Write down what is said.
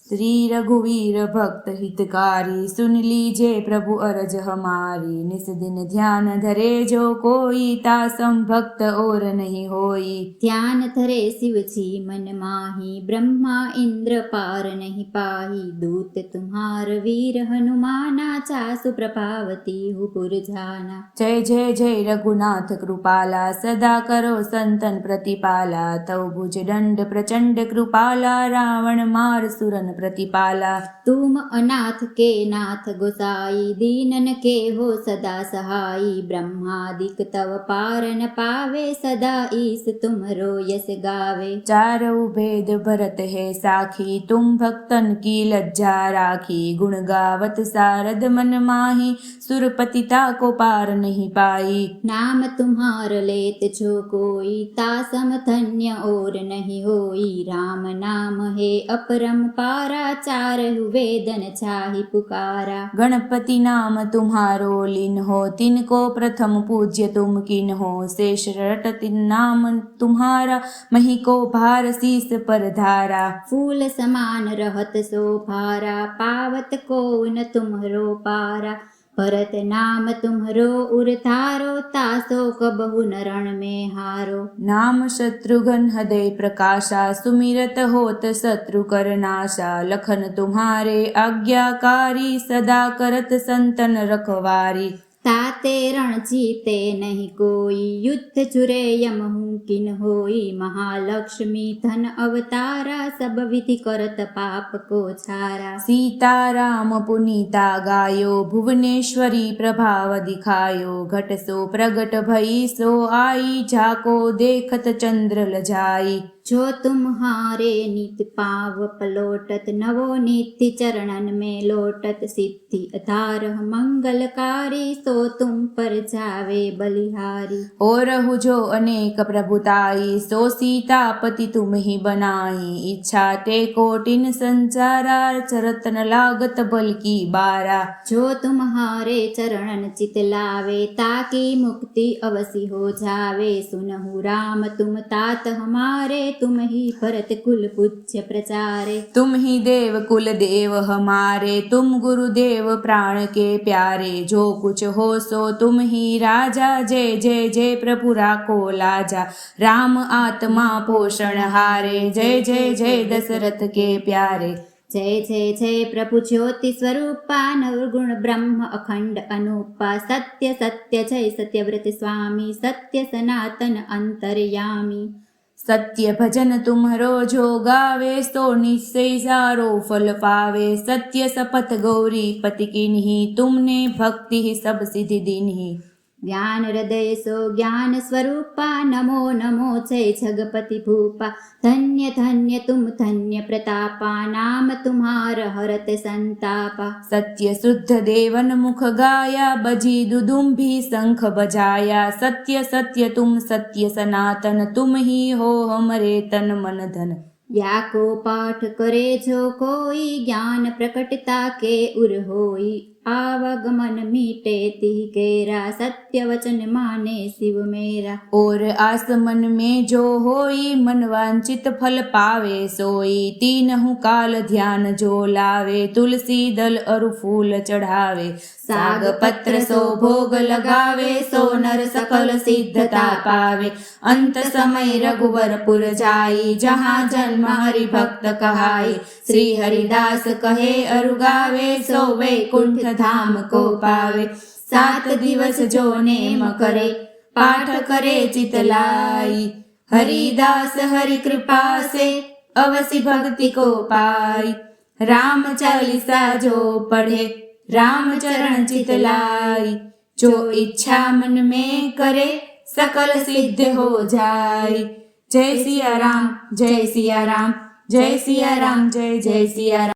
श्री रघुवीर भक्त हितकारी, सुन लीजे प्रभु अरज हमारी। निस दिन ध्यान धरे जो कोई, तासम भक्त और नहीं होई। ध्यान धरे शिव जी मन माही, ब्रह्मा इंद्र पार नहीं पाही। दूत तुम्हार वीर हनुमाना, चासु प्रभावती हुपुर जाना। जय जय जय रघुनाथ कृपाला, सदा करो संतन प्रतिपाला। तव भुज दंड प्रचंड कृपाला, रावण मार सुरन प्रतिपाला। तुम अनाथ के नाथ गोसाई, दीनन के हो सदा सहाई। ब्रह्मादिक तव पार न पावे, सदा ईस तुमरो यस गावे। चारऊ भेद भरत है साखी, तुम भक्तन की लज्जा राखी। गुण गावत सारद मन माही, सुरपतिता को पार नहीं पाई। नाम तुम्हार लेत जो कोई, तासम धन्य और नहीं होई। राम नाम है अपरम पारा, चारहु वेदन चाहि पुकारा। गणपति नाम तुम्हारो लीन हो, तिनको प्रथम पूज्य तुम किन हो। शेष रटत नाम तुम्हारा, मही को भार शीस पर धारा। फूल समान रहत शोभारा, पावत को न तुम्हरो पारा। भरत नाम तुम्हरो उरतारो, तासो कबहु न रण में हारो। नाम शत्रुघ्न हृदय प्रकाशा, सुमिरत होत शत्रु कर नाशा। लखन तुम्हारे आज्ञाकारी, सदा करत संतन रखवारी। ताते रण जीते नहीं कोई, युद्ध जुरे यमहु किन होई। महालक्ष्मी धन अवतारा, सब विधि करत पाप को छारा। सीता राम पुनीता गायो, भुवनेश्वरी प्रभाव दिखायो। घट सो प्रगट भई सो आई, जाको देखत चंद्र लजाई। जो तुम्हारे नित पाव पलोटत, नवो नित्य चरणन में लोटत। सिद्धि अधारह मंगलकारी, सो तुम पर जावे बलिहारी। और जो अनेक प्रभुताई, सो सीतापति तुम ही बनाई। इच्छा ते कोटिन संचारा, चरतन लागत बल की बारा। जो तुम्हारे चरणन चित लावे, ताकि मुक्ति अवश्य हो जावे। सुनहु राम तुम तात हमारे, तुम ही भरत कुल पूज्य प्रचारे। तुम ही देव कुल देव हमारे, तुम गुरुदेव प्राण के प्यारे। जो कुछ हो सो तुम ही राजा, जय जय जय प्रभु राको लाजा। राम आत्मा पोषण हारे, जय जय जय दशरथ के प्यारे। जय जय जय प्रभु ज्योति स्वरूपा, नवगुण ब्रह्म अखंड अनूपा। सत्य सत्य जय सत्यव्रत स्वामी, सत्य सनातन अंतर्यामी। सत्य भजन तुम्हरो जो गावे, सो निश्चय सारो फल पावे। सत्य शपथ गौरी पति किन्ही, तुमने भक्ति ही सब सिद्धि दीन्ही। ज्ञान हृदय सो ज्ञान स्वरूपा, नमो नमो जय जगपति भूपा। धन्य धन्य तुम धन्य प्रतापा, नाम तुम्हार हरत संतापा। सत्य शुद्ध देवन मुख गाया, बजी दुदुम्भी शंख बजाया। सत्य सत्य तुम सत्य सनातन, तुम ही हो हमरे तन मन धन। या को पाठ करे जो कोई, ज्ञान प्रकटता के उर होई। आवागमन मीटे तिह केरा, सत्य वचन माने शिव मेरा। और आसमन में जो होई, मन वांछित फल पावे सोई। तीनहु काल ध्यान जो लावे, तुलसी दल अरु फूल चढ़ावे। साग पत्र सो भोग लगावे, सो नर सकल सिद्धता पावे। अंत समय रघुवरपुर जाई, जहाँ जन्म हरि भक्त कहाई। श्री हरिदास कहे अरु गावे, सो वैकुंठ धाम को पावे। 7 दिवस जो नेम करे, पाठ करे चितलाई। हरिदास हरि कृपा से, अवश्य भक्ति को पाई। राम चालीसा जो पढ़े, राम चरण चितलाई। जो इच्छा मन में करे, सकल सिद्ध हो जाए। जय सिया राम, जय सिया राम, जय सिया राम, जय जय सिया राम।